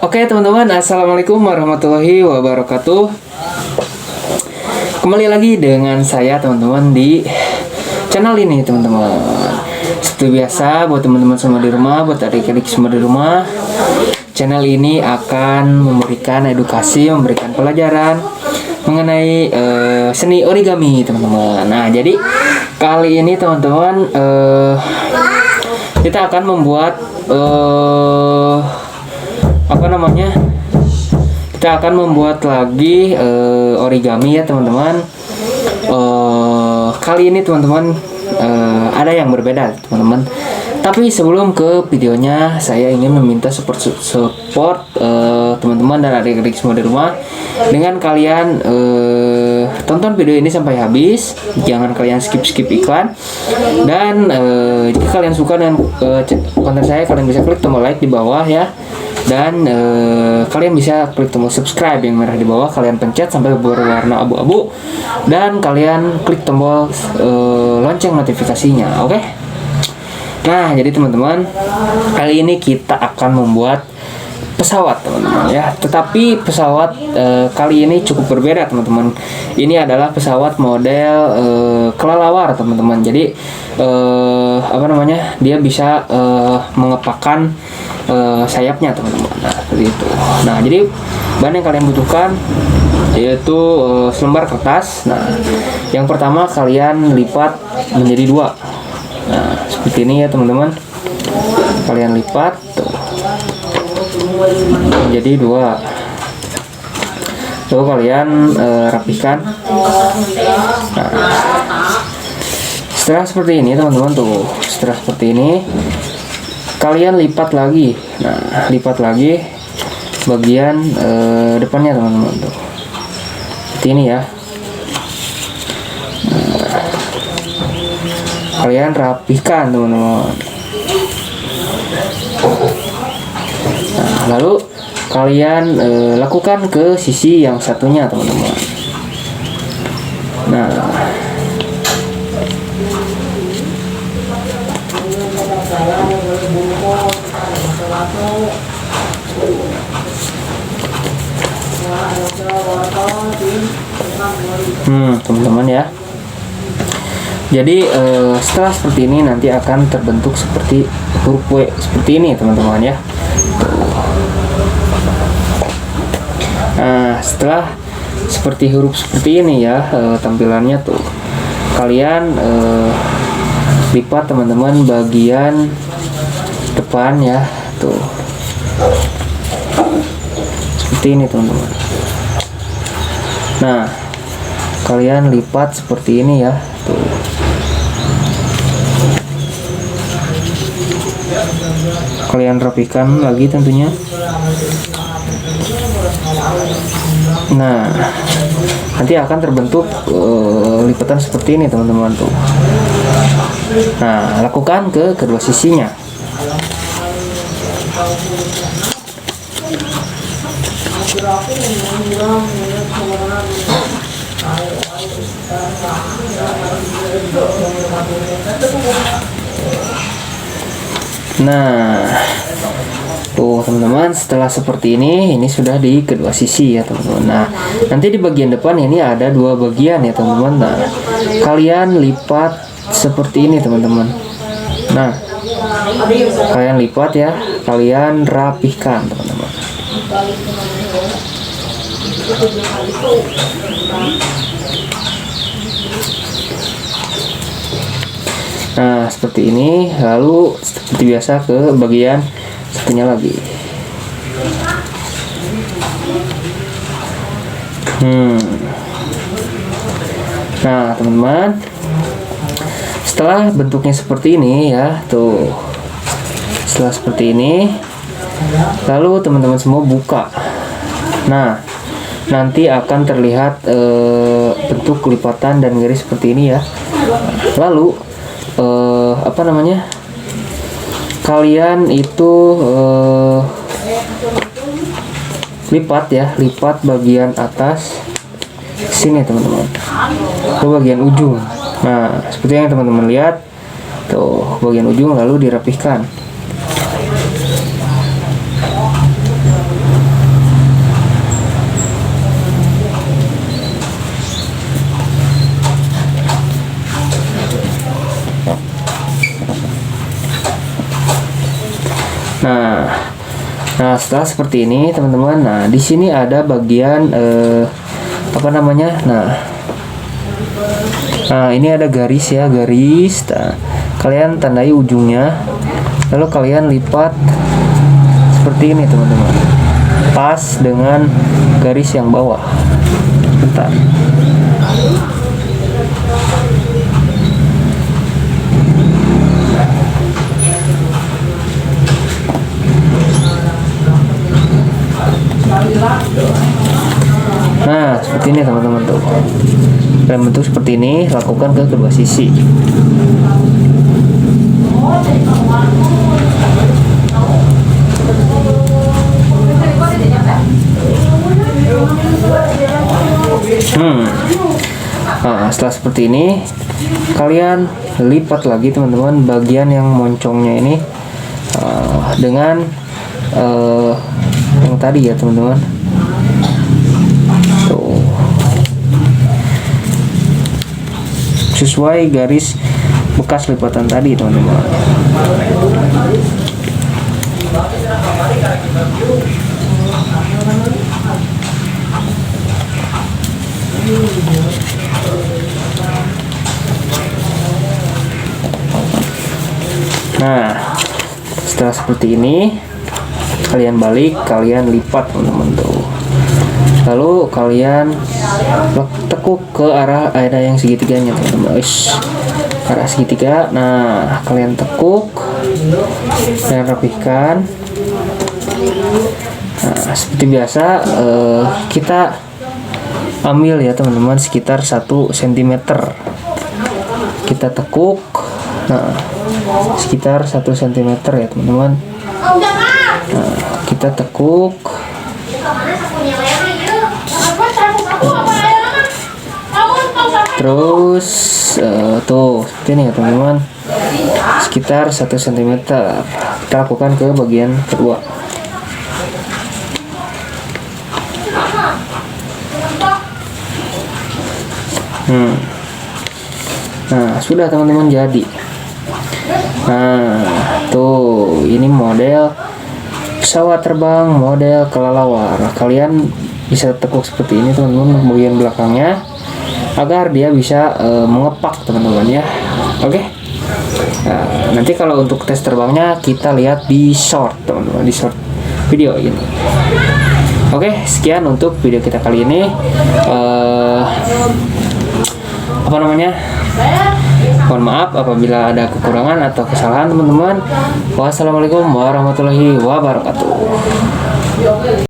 Oke teman-teman, assalamualaikum warahmatullahi wabarakatuh. Kembali lagi dengan saya teman-teman di channel ini teman-teman. Seperti biasa buat teman-teman semua di rumah, buat adik-adik semua di rumah, channel ini akan memberikan edukasi, memberikan pelajaran mengenai seni origami teman-teman. Nah jadi kali ini teman-teman kita akan membuat kita akan membuat lagi origami ya teman-teman. Kali ini teman-teman ada yang berbeda teman-teman. Tapi sebelum ke videonya, saya ingin meminta support teman-teman dan adik-adik semua di rumah dengan kalian tonton video ini sampai habis. Jangan kalian skip iklan. Dan jika kalian suka dengan konten saya, kalian bisa klik tombol like di bawah ya. Dan kalian bisa klik tombol subscribe yang merah di bawah, kalian pencet sampai berwarna abu-abu dan kalian klik tombol lonceng notifikasinya. Oke? Nah, jadi teman-teman, kali ini kita akan membuat pesawat teman-teman ya. Tetapi pesawat kali ini cukup berbeda teman-teman. Ini adalah pesawat model kelelawar teman-teman. Jadi dia bisa mengepakkan sayapnya teman-teman. Nah seperti itu. Nah jadi bahan yang kalian butuhkan yaitu selembar kertas. Nah yang pertama kalian lipat menjadi dua. Nah seperti ini ya teman-teman. Kalian lipat tuh menjadi dua. Lalu kalian rapikan. Nah, setelah seperti ini teman-teman tuh. Setelah seperti ini kalian lipat lagi. Nah lipat lagi bagian depannya teman-teman tuh seperti ini ya. Nah, kalian rapikan teman-teman. Nah lalu kalian lakukan ke sisi yang satunya teman-teman. Nah teman-teman ya. Jadi setelah seperti ini nanti akan terbentuk seperti huruf W seperti ini teman-teman ya. Nah setelah seperti huruf seperti ini ya tampilannya tuh, kalian lipat teman-teman bagian depan ya tuh seperti ini teman-teman. Nah kalian lipat seperti ini ya tuh. Kalian rapikan lagi tentunya. Nah nanti akan terbentuk lipatan seperti ini teman-teman tuh. Nah lakukan ke kedua sisinya. Nah tuh teman-teman, setelah seperti ini sudah di kedua sisi ya teman-teman. Nah nanti di bagian depan ini ada dua bagian ya teman-teman. Nah kalian lipat seperti ini teman-teman. Nah kalian lipat ya, kalian rapihkan teman-teman. Nah seperti ini. Lalu seperti biasa ke bagian satunya lagi. Nah teman-teman, setelah bentuknya seperti ini ya tuh, setelah seperti ini lalu teman-teman semua buka. Nah nanti akan terlihat bentuk lipatan dan garis seperti ini ya. Lalu kalian itu lipat bagian atas sini teman-teman, ke bagian ujung. Nah seperti yang teman-teman lihat tuh, bagian ujung lalu dirapihkan. Nah, setelah seperti ini teman-teman, nah di sini ada bagian apa namanya? Nah, ini ada garis ya, garis. Nah, kalian tandai ujungnya, lalu kalian lipat seperti ini teman-teman, pas dengan garis yang bawah. Bentar. Nah, seperti ini teman-teman tuh. Dalam bentuk seperti ini, lakukan ke kedua sisi. Nah, setelah seperti ini, kalian lipat lagi teman-teman bagian yang moncongnya ini dengan yang tadi ya teman-teman. Tuh. Sesuai garis bekas lipatan tadi teman-teman. Nah, setelah seperti ini, kalian balik, kalian lipat teman-teman tuh. Lalu kalian tekuk ke arah ada yang segitiganya teman-teman. Arah segitiga. Nah, kalian tekuk dan rapihkan. Nah, seperti biasa kita ambil ya teman-teman sekitar 1 cm. Kita tekuk. Nah, sekitar 1 cm ya teman-teman. Nah, kita tekuk. Terus tuh seperti ini ya teman-teman, sekitar 1 cm. Kita lakukan ke bagian kedua. Nah, sudah teman-teman jadi. Nah, tuh ini model pesawat terbang model kelelawar. Kalian bisa tekuk seperti ini teman-teman bagian belakangnya agar dia bisa mengepak teman-teman ya. Oke. Nah, nanti kalau untuk tes terbangnya kita lihat di short teman-teman, di short video ini. Oke, sekian untuk video kita kali ini. Apa namanya? Mohon maaf apabila ada kekurangan atau kesalahan teman-teman. Wassalamualaikum warahmatullahi wabarakatuh.